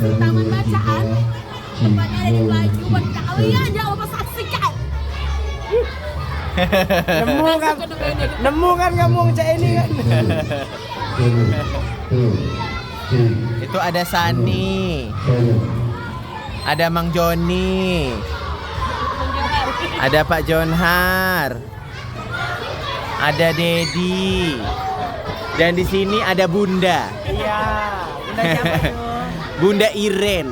masuk taman bacaan. Tempatnya ada di baju buat kalian jangan lupa saksikan. Nemu kan kamu cak ini kan. Itu ada Sani, ada Mang Joni, ada Pak Jonhar, ada Dedi, dan di sini ada Bunda. Iya. Udah siapa itu? Bunda Iren.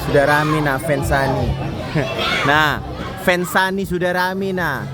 Sudah rame nah Fansani. Nah, Fansani sudah rame nah.